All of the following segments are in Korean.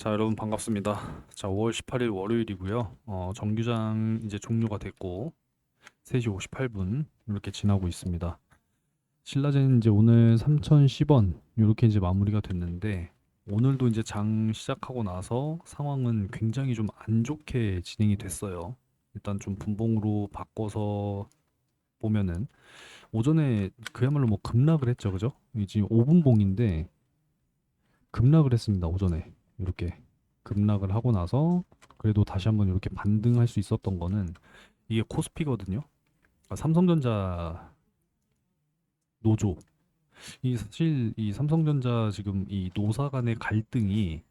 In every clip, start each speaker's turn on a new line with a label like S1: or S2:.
S1: 자, 여러분 반갑습니다. 자, 5월 18일 월요일이고요. 정규장 이제 종료가 됐고 3시 58분 이렇게 지나고 있습니다. 신라젠 이제 오늘 3,010원 이렇게 이제 마무리가 됐는데 오늘도 이제 장 시작하고 나서 상황은 굉장히 좀 안 좋게 진행이 됐어요. 일단 좀 분봉으로 바꿔서 보면은 오전에 그야말로 뭐 급락을 했죠, 그죠? 이 지금 5분봉인데 급락을 했습니다. 오전에 이렇게 급락을 하고 나서 그래도 다시 한번 이렇게 반등할 수 있었던 거는 이게 코스피거든요. 삼성전자 노조. 이 사실 이 삼성전자 지금 이 노사 간의 갈등이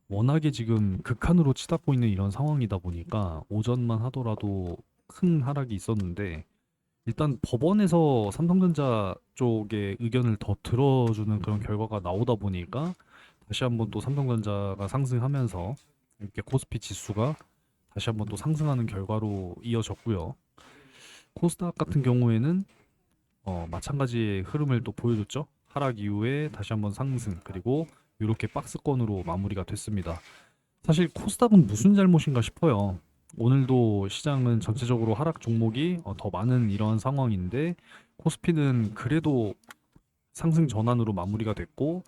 S1: 워낙에 지금 극한으로 치닫고 있는 이런 상황이다 보니까 오전만 하더라도 큰 하락이 있었는데 일단 법원에서 삼성전자 쪽의 의견을 더 들어주는 그런 결과가 나오다 보니까 다시 한번 또 삼성전자가 상승하면서 이렇게 코스피 지수가 다시 한번 또 상승하는 결과로 이어졌고요. 코스닥 같은 경우에는 마찬가지의 흐름을 또 보여줬죠. 하락 이후에 다시 한번 상승 그리고 이렇게 박스권으로 마무리가 됐습니다. 사실 코스닥은 무슨 잘못인가 싶어요. 오늘도 시장은 전체적으로 하락 종목이 더 많은 이러한 상황인데 코스피는 그래도 상승 전환으로 마무리가 됐고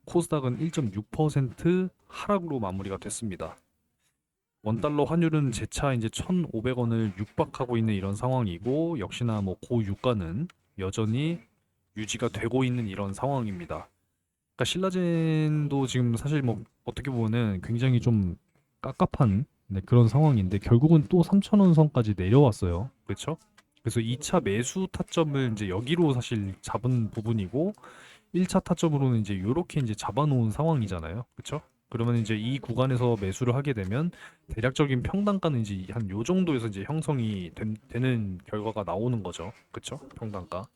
S1: 코스닥은 1.6% 하락으로 마무리가 됐습니다. 원달러 환율은 재차 이제 1,500원을 육박하고 있는 이런 상황이고 역시나 뭐 고유가는 여전히 유지가 되고 있는 이런 상황입니다. 그러니까 신라젠도 지금 사실 뭐 어떻게 보면은 굉장히 좀 깝깝한 그런 상황인데 결국은 또 3,000원 선까지 내려왔어요. 그렇죠? 그래서 2차 매수 타점을 이제 여기로 사실 잡은 부분이고 1차 타점으로는 이제 요렇게 이제 잡아놓은 상황이잖아요. 그렇죠? 그러면 이제 이 구간에서 매수를 하게 되면 대략적인 평단가는 이제 한 요 정도에서 이제 형성이 되는 결과가 나오는 거죠. 그렇죠? 평단가.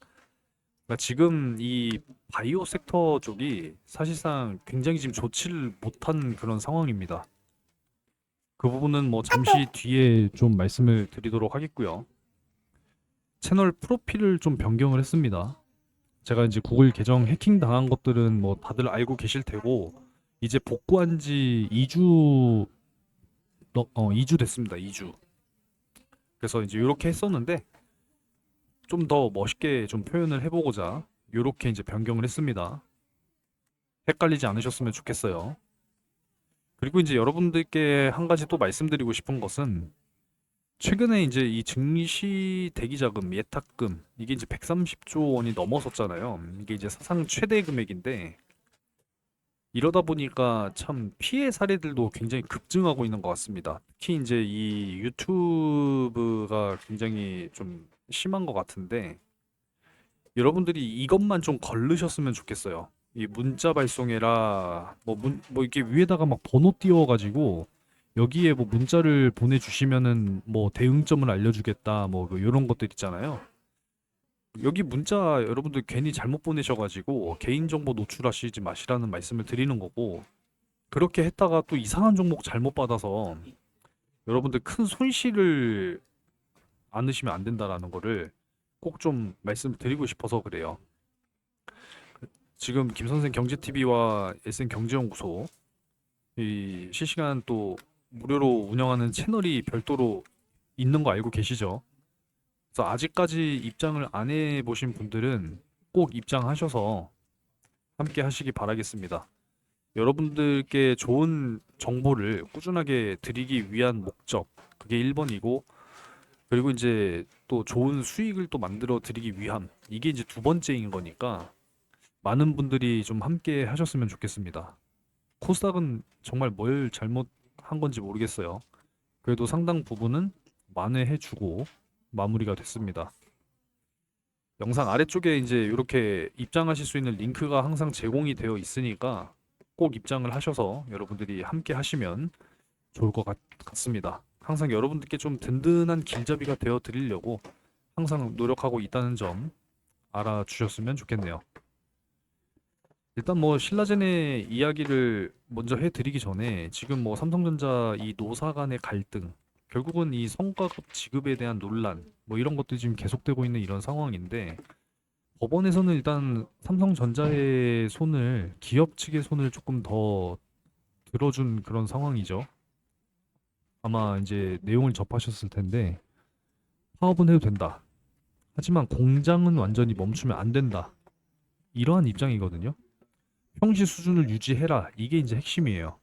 S1: 그러니까 지금 이 바이오 섹터 쪽이 사실상 굉장히 지금 좋지를 못한 그런 상황입니다. 그 부분은 뭐 잠시 뒤에 좀 말씀을 드리도록 하겠고요. 채널 프로필을 좀 변경을 했습니다. 제가 이제 구글 계정 해킹 당한 것들은 뭐 다들 알고 계실 테고 이제 복구한 지 2주 2주 됐습니다. 2주. 그래서 이제 이렇게 했었는데 좀 더 멋있게 좀 표현을 해보고자 이렇게 이제 변경을 했습니다. 헷갈리지 않으셨으면 좋겠어요. 그리고 이제 여러분들께 한 가지 또 말씀드리고 싶은 것은 최근에 이제 이 증시 대기자금 예탁금 이게 이제 130조 원이 넘어섰잖아요. 이게 이제 사상 최대 금액인데 이러다 보니까 참 피해 사례들도 굉장히 급증하고 있는 것 같습니다. 특히 이제 이 유튜브가 굉장히 좀 심한 것 같은데 여러분들이 이것만 좀 걸르셨으면 좋겠어요. 이 문자 발송해라 뭐 이렇게 위에다가 막 번호 띄워가지고 여기에 뭐 문자를 보내주시면은 뭐 대응점을 알려주겠다 뭐 이런 것들 있잖아요. 여기 문자 여러분들 괜히 잘못 보내셔가지고 개인정보 노출하시지 마시라는 말씀을 드리는 거고 그렇게 했다가 또 이상한 종목 잘못 받아서 여러분들 큰 손실을 안으시면 안 된다라는 거를 꼭 좀 말씀드리고 싶어서 그래요. 지금 김선생 경제TV와 SN 경제연구소 이 실시간 또 무료로 운영하는 채널이 별도로 있는 거 알고 계시죠? 그래서 아직까지 입장을 안 해보신 분들은 꼭 입장하셔서 함께 하시기 바라겠습니다. 여러분들께 좋은 정보를 꾸준하게 드리기 위한 목적, 그게 1번이고, 그리고 이제 또 좋은 수익을 또 만들어 드리기 위함, 이게 이제 두 번째인 거니까 많은 분들이 좀 함께 하셨으면 좋겠습니다. 코스닥은 정말 뭘 잘못한 건지 모르겠어요. 그래도 상당 부분은 만회해주고 마무리가 됐습니다. 영상 아래쪽에 이제 이렇게 입장하실 수 있는 링크가 항상 제공이 되어 있으니까 꼭 입장을 하셔서 여러분들이 함께 하시면 좋을 것 같습니다. 항상 여러분들께 좀 든든한 길잡이가 되어 드리려고 항상 노력하고 있다는 점 알아주셨으면 좋겠네요. 일단 뭐 신라젠의 이야기를 먼저 해드리기 전에 지금 뭐 삼성전자 이 노사 간의 갈등 결국은 이 성과급 지급에 대한 논란 뭐 이런 것들이 지금 계속되고 있는 이런 상황인데 법원에서는 일단 삼성전자의 손을 기업 측의 손을 조금 더 들어준 그런 상황이죠. 아마 이제 내용을 접하셨을 텐데 파업은 해도 된다. 하지만 공장은 완전히 멈추면 안 된다. 이러한 입장이거든요. 평시 수준을 유지해라. 이게 이제 핵심이에요.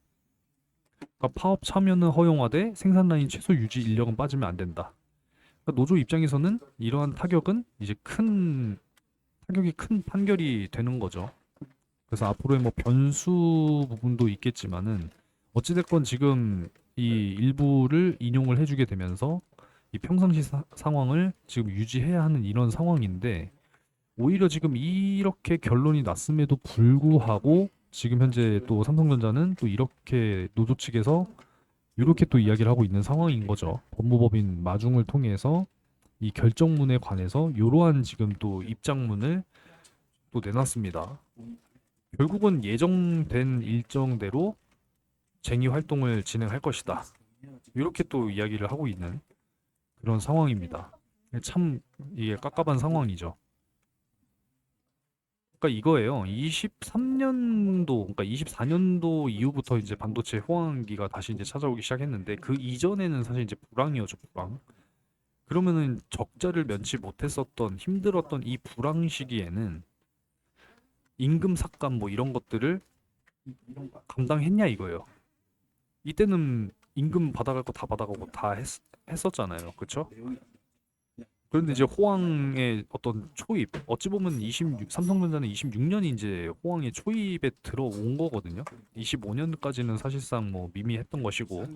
S1: 그러니까 파업 참여는 허용하되 생산 라인 최소 유지 인력은 빠지면 안 된다. 그러니까 노조 입장에서는 이러한 타격은 이제 큰 타격이 큰 판결이 되는 거죠. 그래서 앞으로의 뭐 변수 부분도 있겠지만은 어찌됐건 지금 이 일부를 인용을 해주게 되면서 이 평상시 상황을 지금 유지해야 하는 이런 상황인데 오히려 지금 이렇게 결론이 났음에도 불구하고 지금 현재 또 삼성전자는 또 이렇게 노조 측에서 이렇게 또 이야기를 하고 있는 상황인 거죠. 법무법인 마중을 통해서 이 결정문에 관해서 이러한 지금 또 입장문을 또 내놨습니다. 결국은 예정된 일정대로 쟁의 활동을 진행할 것이다. 이렇게 또 이야기를 하고 있는 그런 상황입니다. 참 이게 깝깝한 상황이죠. 그러니까 이거예요. 23년도, 그러니까 24년도 이후부터 이제 반도체 호황기가 다시 이제 찾아오기 시작했는데 그 이전에는 사실 이제 불황이었죠, 불황. 그러면은 적자를 면치 못했었던 힘들었던 이 불황 시기에는 임금 삭감 뭐 이런 것들을 감당했냐 이거예요. 이때는 임금 받아갈 거 다 받아가고 다 했었잖아요. 그쵸? 그런데 이제 호황의 어떤 초입, 어찌 보면 26, 삼성전자는 26년이 이제 호황의 초입에 들어온 거거든요. 25년까지는 사실상 뭐 미미했던 것이고,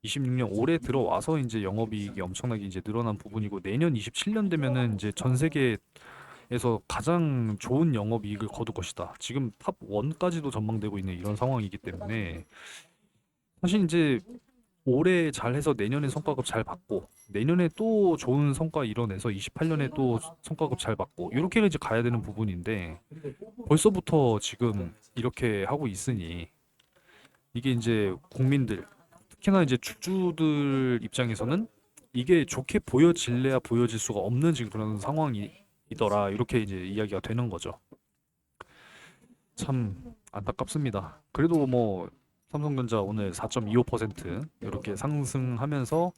S1: 26년 올해 들어와서 이제 영업이익이 엄청나게 이제 늘어난 부분이고, 내년 27년 되면은 이제 전 세계에서 가장 좋은 영업이익을 거둘 것이다. 지금 탑 1까지도 전망되고 있는 이런 상황이기 때문에, 사실 이제 올해 잘해서 내년에 성과급 잘 받고 내년에 또 좋은 성과 이뤄내서 28년에 또 성과급 잘 받고 이렇게 이제 가야 되는 부분인데 벌써부터 지금 이렇게 하고 있으니 이게 이제 국민들 특히나 이제 주주들 입장에서는 이게 좋게 보여질래야 보여질 수가 없는 지금 그런 상황이더라 이렇게 이제 이야기가 되는 거죠. 참 안타깝습니다. 그래도 뭐 삼성전자 오늘 4.25% 이렇게 상승하면서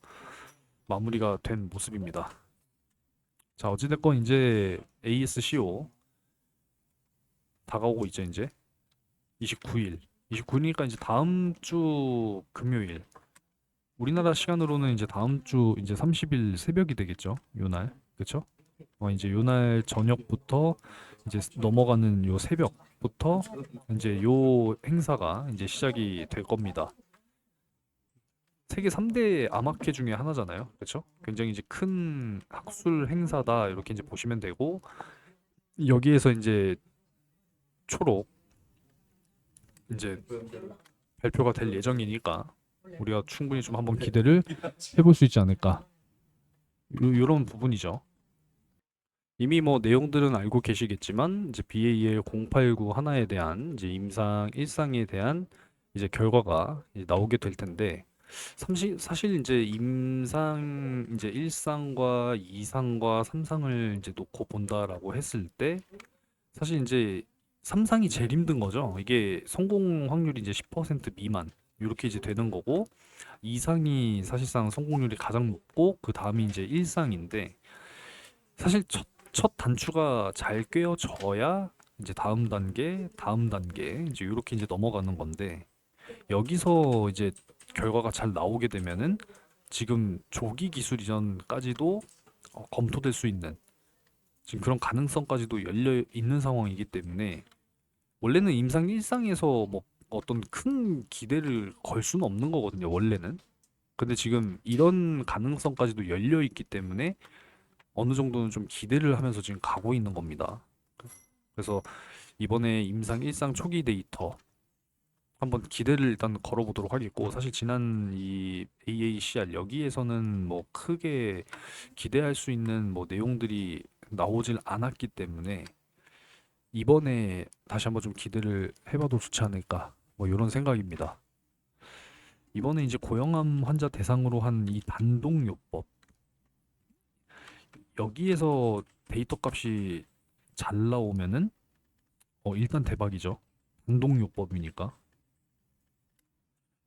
S1: 마무리가 된 모습입니다. 자, 어찌됐건 이제 ASCO 다가오고 있죠, 이제. 29일. 29일이니까 이제 다음 주 금요일. 우리나라 시간으로는 이제 다음 주 이제 30일 새벽이 되겠죠. 요날. 그쵸? 이제 요날 저녁부터 이제 넘어가는 요 새벽부터 이제 요 행사가 이제 시작이 될 겁니다. 세계 3대 암학회 중에 하나잖아요. 그렇죠? 굉장히 이제 큰 학술 행사다 이렇게 이제 보시면 되고 여기에서 이제 초록 이제 발표가 될 예정이니까 우리가 충분히 좀 한번 기대를 해볼 수 있지 않을까. 요런 부분이죠. 이미 뭐 내용들은 알고 계시겠지만 이제 BAL 089 하나에 대한 이제 임상 1상에 대한 이제 결과가 이제 나오게 될 텐데 사실 이제 임상 이제 1상과 2상과 3상을 이제 놓고 본다라고 했을 때 사실 이제 3상이 제일 힘든 거죠. 이게 성공 확률이 이제 10% 미만 이렇게 이제 되는 거고 2상이 사실상 성공률이 가장 높고 그 다음이 이제 1상인데 사실 첫 단추가 잘 꿰어져야 이제 다음 단계 이제 이렇게 이제 넘어가는 건데 여기서 이제 결과가 잘 나오게 되면은 지금 조기 기술 이전까지도 검토될 수 있는 지금 그런 가능성까지도 열려 있는 상황이기 때문에 원래는 임상 1상에서 뭐 어떤 큰 기대를 걸 수는 없는 거거든요, 원래는. 근데 지금 이런 가능성까지도 열려 있기 때문에 어느 정도는 좀 기대를 하면서 지금 가고 있는 겁니다. 그래서 이번에 임상 1상 초기 데이터 한번 기대를 일단 걸어보도록 하겠고 사실 지난 이 AACR 여기에서는 뭐 크게 기대할 수 있는 뭐 내용들이 나오질 않았기 때문에 이번에 다시 한번 좀 기대를 해봐도 좋지 않을까 뭐 이런 생각입니다. 이번에 이제 고형암 환자 대상으로 한 이 단독요법 여기에서 데이터 값이 잘 나오면은 일단 대박이죠. 단독요법이니까.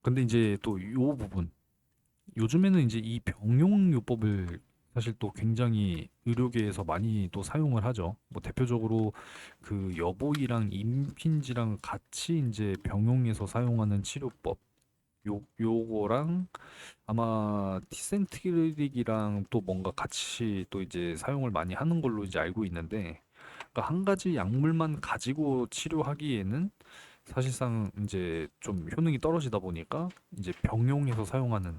S1: 근데 이제 또 요 부분 요즘에는 이제 이 병용요법을 사실 또 굉장히 의료계에서 많이 또 사용을 하죠. 뭐 대표적으로 그 여보이랑 임핀지랑 같이 이제 병용에서 사용하는 치료법 요거랑 아마 티센트릭이랑 또 뭔가 같이 또 이제 사용을 많이 하는 걸로 이제 알고 있는데, 그러니까 한 가지 약물만 가지고 치료하기에는 사실상 이제 좀 효능이 떨어지다 보니까 이제 병용해서 사용하는,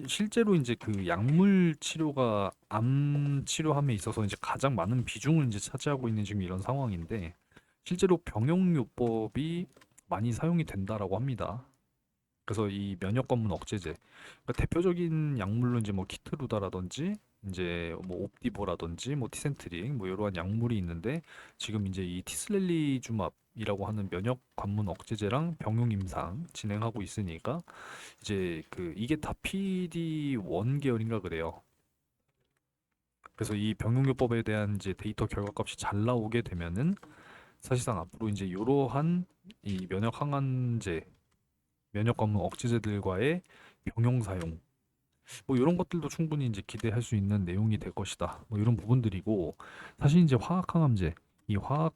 S1: 실제로 이제 그 약물 치료가 암 치료함에 있어서 이제 가장 많은 비중을 이제 차지하고 있는 지금 이런 상황인데, 실제로 병용요법이 많이 사용이 된다라고 합니다. 그래서 이 면역 관문 억제제, 그러니까 대표적인 약물로 이제 뭐 키트루다라든지 이제 뭐 옵디보라든지 뭐 티센트릭 뭐 이러한 약물이 있는데, 지금 이제 이 티슬렐리주맙이라고 하는 면역 관문 억제제랑 병용 임상 진행하고 있으니까 이제 그 이게 다 PD1 계열인가 그래요. 그래서 이 병용요법에 대한 이제 데이터 결과값이 잘 나오게 되면은 사실상 앞으로 이제 이러한 이 면역 항원제, 면역 관문 억제제들과의 병용 사용, 뭐 이런 것들도 충분히 이제 기대할 수 있는 내용이 될 것이다. 뭐 이런 부분들이고, 사실 이제 화학 항암제, 이 화학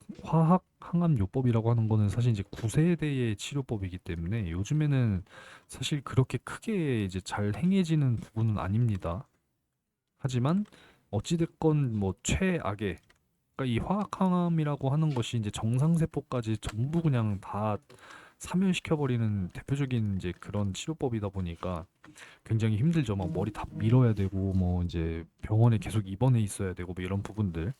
S1: 항암 요법이라고 하는 거는 사실 이제 9세대의 치료법이기 때문에 요즘에는 사실 그렇게 크게 이제 잘 행해지는 부분은 아닙니다. 하지만 어찌됐건 뭐 최악의, 그러니까 이 화학 항암이라고 하는 것이 이제 정상 세포까지 전부 그냥 다 사멸시켜버리는 대표적인 이제 그런 치료법이다 보니까 굉장히 힘들죠. 막 머리 다 밀어야 되고 뭐 이제 병원에 계속 입원해 있어야 되고 뭐 이런 부분들.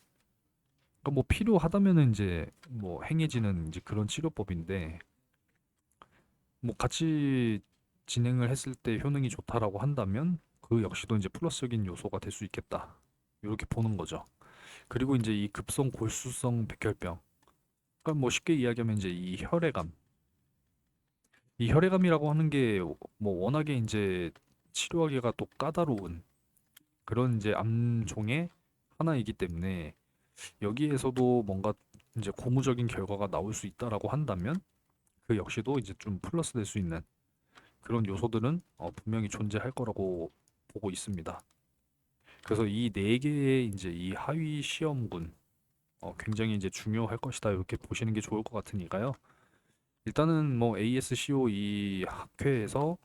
S1: 그러니까 뭐 필요하다면은 이제 뭐 행해지는 이제 그런 치료법인데, 뭐 같이 진행을 했을 때 효능이 좋다라고 한다면 그 역시도 이제 플러스적인 요소가 될 수 있겠다. 이렇게 보는 거죠. 그리고 이제 이 급성 골수성 백혈병. 그러니까 뭐 쉽게 이야기하면 이제 이 혈액암. 이 혈액암이라고 하는 게 뭐 워낙에 이제 치료하기가 또 까다로운 그런 이제 암종의 하나이기 때문에 여기에서도 뭔가 이제 고무적인 결과가 나올 수 있다라고 한다면 그 역시도 이제 좀 플러스 될 수 있는 그런 요소들은 분명히 존재할 거라고 보고 있습니다. 그래서 이 네 개의 이제 이 하위 시험군 굉장히 이제 중요할 것이다 이렇게 보시는 게 좋을 것 같으니까요. 일단은 뭐 ASCO 이 학회에서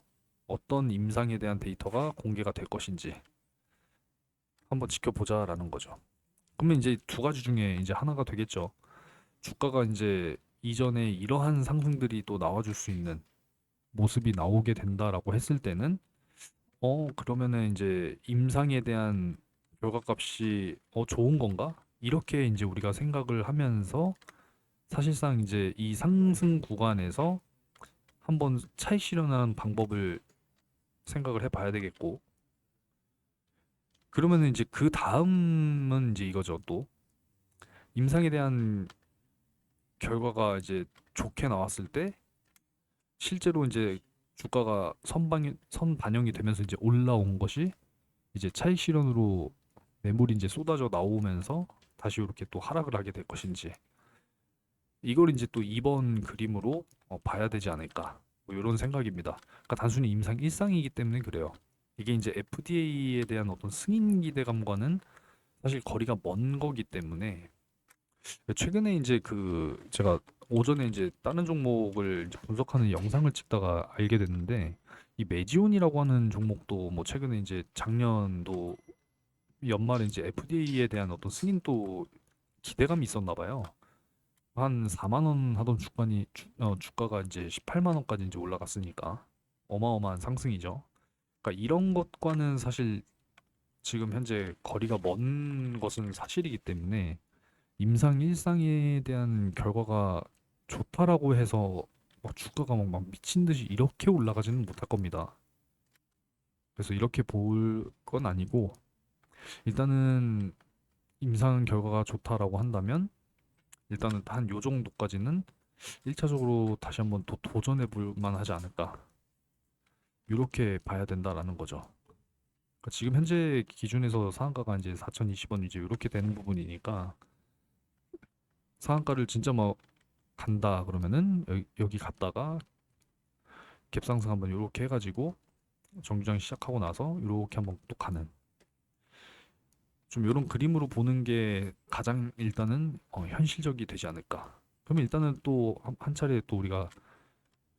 S1: 어떤 임상에 대한 데이터가 공개가 될 것인지 한번 지켜보자라는 거죠. 그러면 이제 두 가지 중에 이제 하나가 되겠죠. 주가가 이제 이전에 이러한 상승들이 또 나와줄 수 있는 모습이 나오게 된다라고 했을 때는 그러면은 이제 임상에 대한 결과값이 좋은 건가? 이렇게 이제 우리가 생각을 하면서 사실상 이제 이 상승 구간에서 한번 차익 실현하는 방법을 생각을 해봐야 되겠고, 그러면은 이제 그 다음은 이제 이거죠. 또 임상에 대한 결과가 이제 좋게 나왔을 때 실제로 이제 주가가 선반영이 되면서 이제 올라온 것이 이제 차익 실현으로 매물이 이제 쏟아져 나오면서 다시 이렇게 또 하락을 하게 될 것인지, 이걸 이제 또 이번 그림으로 봐야 되지 않을까 뭐 이런 생각입니다. 그러니까 단순히 임상 일상이기 때문에 그래요. 이게 이제 FDA에 대한 어떤 승인 기대감과는 사실 거리가 먼 거기 때문에 최근에 이제 그 제가 오전에 이제 다른 종목을 이제 분석하는 영상을 찍다가 알게 됐는데, 이 메지온이라고 하는 종목도 뭐 최근에 이제 작년도 연말에 이제 FDA에 대한 어떤 승인도 기대감이 있었나 봐요. 한 4만 원 하던 주가가 이제 18만 원까지 이제 올라갔으니까 어마어마한 상승이죠. 그러니까 이런 것과는 사실 지금 현재 거리가 먼 것은 사실이기 때문에 임상 일상에 대한 결과가 좋다라고 해서 막 주가가 막 미친 듯이 이렇게 올라가지는 못할 겁니다. 그래서 이렇게 볼 건 아니고, 일단은 임상 결과가 좋다라고 한다면 일단은 한 요 정도까지는 1차적으로 다시 한번 또 도전해 볼 만하지 않을까, 이렇게 봐야 된다라는 거죠. 그러니까 지금 현재 기준에서 상한가가 이제 4,020원 이제 이렇게 되는 부분이니까, 상한가를 진짜 막 간다 그러면은 여기 갔다가 갭상승 한번 이렇게 해가지고 정규장 시작하고 나서 이렇게 한번 또 가는 좀 이런 그림으로 보는 게 가장 일단은 현실적이 되지 않을까. 그러면 일단은 또 한 차례 또 우리가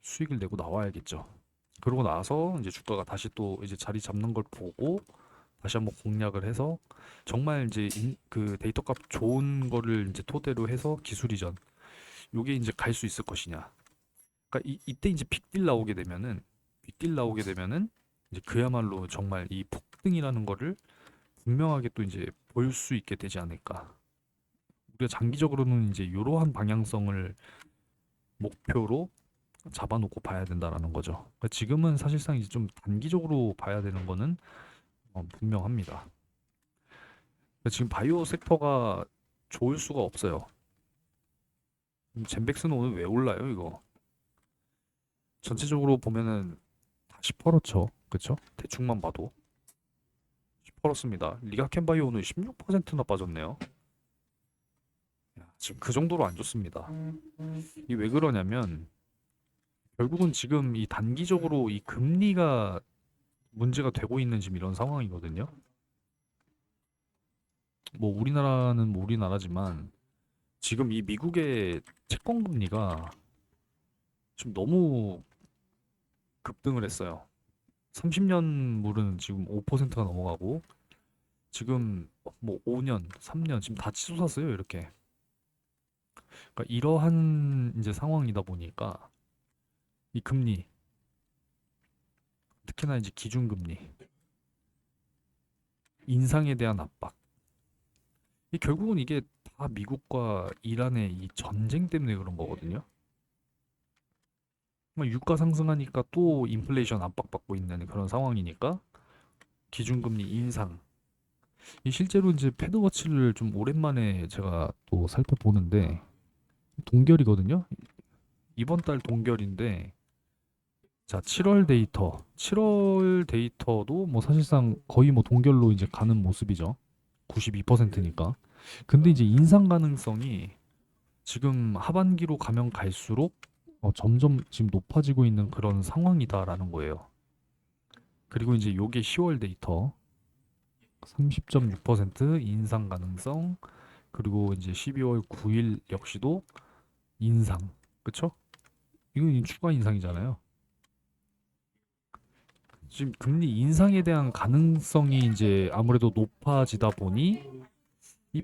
S1: 수익을 내고 나와야겠죠. 그러고 나서 이제 주가가 다시 또 이제 자리 잡는 걸 보고 다시 한번 공략을 해서 정말 이제 그 데이터 값 좋은 거를 이제 토대로 해서 기술 이전 요게 이제 갈 수 있을 것이냐. 그러니까 이때 이제 빅딜 나오게 되면은 이제 그야말로 정말 이 폭등이라는 거를 분명하게 또 이제 볼 수 있게 되지 않을까. 우리가 장기적으로는 이제 이러한 방향성을 목표로 잡아놓고 봐야 된다라는 거죠. 그러니까 지금은 사실상 이제 좀 단기적으로 봐야 되는 거는 분명합니다. 그러니까 지금 바이오 섹터가 좋을 수가 없어요. 젠백스는 오늘 왜 올라요, 이거? 전체적으로 보면은 다 시퍼렇죠. 그쵸? 대충만 봐도 시퍼렇습니다. 리가켄바이오 오늘 16%나 빠졌네요. 야, 지금 그 정도로 안 좋습니다. 이 왜 그러냐면 결국은 지금 이 단기적으로 이 금리가 문제가 되고 있는 지금 이런 상황이거든요. 뭐 우리나라는 뭐 우리나라지만 지금 이 미국의 채권 금리가 지금 너무 급등을 했어요. 30년물은 지금 5%가 넘어가고 지금 뭐 5년, 3년 지금 다 치솟았어요, 이렇게. 그러니까 이러한 이제 상황이다 보니까 이 금리, 특히나 이제 기준금리, 인상에 대한 압박. 이 결국은 이게 다 미국과 이란의 이 전쟁 때문에 그런 거거든요. 뭐 유가 상승하니까 또 인플레이션 압박받고 있는 그런 상황이니까 기준금리 인상. 이 실제로 이제 패드워치를 좀 오랜만에 제가 또 살펴보는데 동결이거든요. 이번 달 동결인데 자 7월 데이터도 뭐 사실상 거의 뭐 동결로 이제 가는 모습이죠. 92%니까. 근데 이제 인상 가능성이 지금 하반기로 가면 갈수록 점점 지금 높아지고 있는 그런 상황이다라는 거예요. 그리고 이제 요게 10월 데이터 30.6% 인상 가능성 그리고 이제 12월 9일 역시도 인상. 그쵸? 이건 추가 인상이잖아요. 지금 금리 인상에 대한 가능성이 이제 아무래도 높아지다 보니 이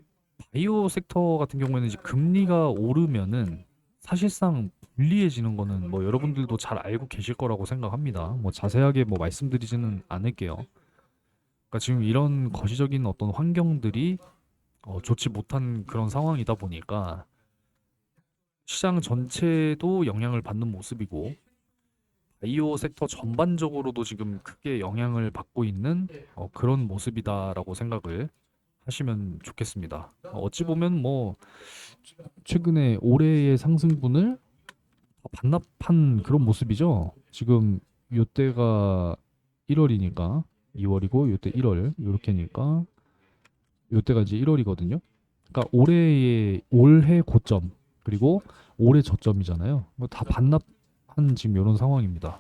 S1: 바이오 섹터 같은 경우에는 이제 금리가 오르면은 사실상 불리해지는 거는 뭐 여러분들도 잘 알고 계실 거라고 생각합니다. 뭐 자세하게 뭐 말씀드리지는 않을게요. 그러니까 지금 이런 거시적인 어떤 환경들이 좋지 못한 그런 상황이다 보니까 시장 전체도 영향을 받는 모습이고 바이오 섹터 전반적으로도 지금 크게 영향을 받고 있는 그런 모습이다라고 생각을 하시면 좋겠습니다. 어찌 보면 뭐 최근에 올해의 상승분을 반납한 그런 모습이죠. 지금 요때가 1월이니까 2월이고 요때 1월 요렇게니까 요때가 이제 1월이거든요. 그러니까 올해 고점 그리고 올해 저점이잖아요. 뭐다 반납한 지금 이런 상황입니다.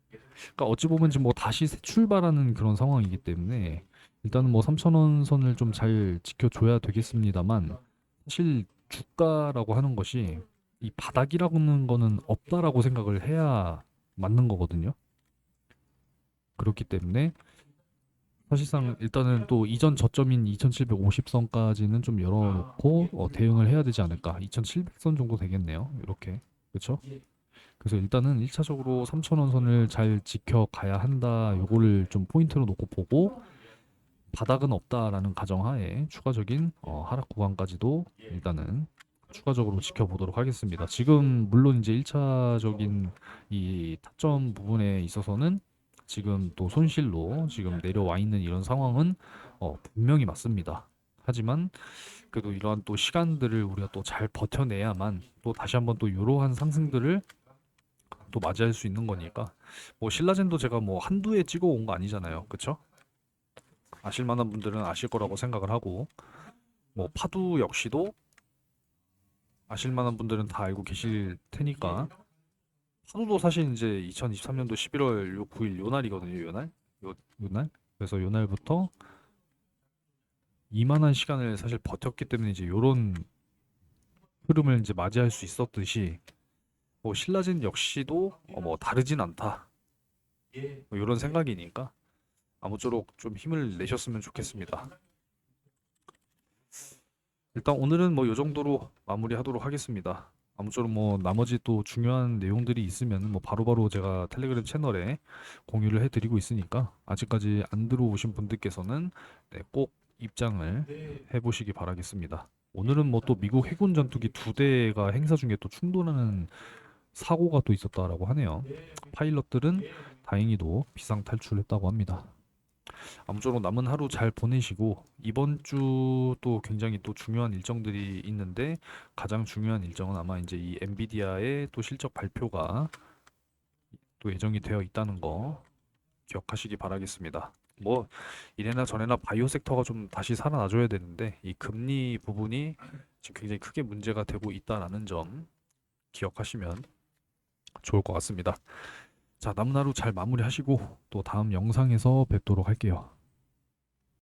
S1: 그러니까 어찌 보면 지금 뭐 다시 새 출발하는 그런 상황이기 때문에 일단은 뭐 3,000원 선을 좀 잘 지켜줘야 되겠습니다만 사실 주가라고 하는 것이 이 바닥이라고는 거는 없다라고 생각을 해야 맞는 거거든요. 그렇기 때문에 사실상 일단은 또 이전 저점인 2750선까지는 좀 열어놓고 대응을 해야 되지 않을까. 2700선 정도 되겠네요. 이렇게. 그렇죠? 그래서 일단은 1차적으로 3,000원 선을 잘 지켜가야 한다. 요거를 좀 포인트로 놓고 보고 바닥은 없다라는 가정하에 추가적인 하락 구간까지도 일단은 추가적으로 지켜보도록 하겠습니다. 지금 물론 이제 1차적인 이 타점 부분에 있어서는 지금 또 손실로 지금 내려와 있는 이런 상황은 분명히 맞습니다. 하지만 그래도 이러한 또 시간들을 우리가 또 잘 버텨내야만 또 다시 한번 또 이러한 상승들을 또 맞이할 수 있는 거니까 뭐 신라젠도 제가 뭐 한두 해 찍어 온 거 아니잖아요. 그쵸? 아실 만한 분들은 아실 거라고 생각을 하고 뭐 파두 역시도 아실 만한 분들은 다 알고 계실 테니까 하루도 사실 이제 2023년도 11월 9일 요 날이거든요. 요 날. 그래서 요 날부터 이만한 시간을 사실 버텼기 때문에 이제 요런 흐름을 이제 맞이할 수 있었듯이 뭐 신라젠 역시도 뭐 다르진 않다. 뭐 요런 생각이니까 아무쪼록 좀 힘을 내셨으면 좋겠습니다. 일단 오늘은 뭐 요 정도로 마무리하도록 하겠습니다. 아무쪼록 뭐 나머지 또 중요한 내용들이 있으면 뭐 바로바로 제가 텔레그램 채널에 공유를 해드리고 있으니까 아직까지 안 들어오신 분들께서는 네, 꼭 입장을 해보시기 바라겠습니다. 오늘은 뭐 또 미국 해군 전투기 두 대가 행사 중에 또 충돌하는 사고가 또 있었다라고 하네요. 파일럿들은 다행히도 비상 탈출했다고 합니다. 아무쪼록 남은 하루 잘 보내시고 이번 주 또 굉장히 또 중요한 일정들이 있는데 가장 중요한 일정은 아마 이제 이 엔비디아의 또 실적 발표가 또 예정이 되어 있다는 거 기억하시기 바라겠습니다. 뭐 이래나 저래나 바이오 섹터가 좀 다시 살아나줘야 되는데 이 금리 부분이 지금 굉장히 크게 문제가 되고 있다라는 점 기억하시면 좋을 것 같습니다. 자, 남은 하루 잘 마무리하시고 또 다음 영상에서 뵙도록 할게요.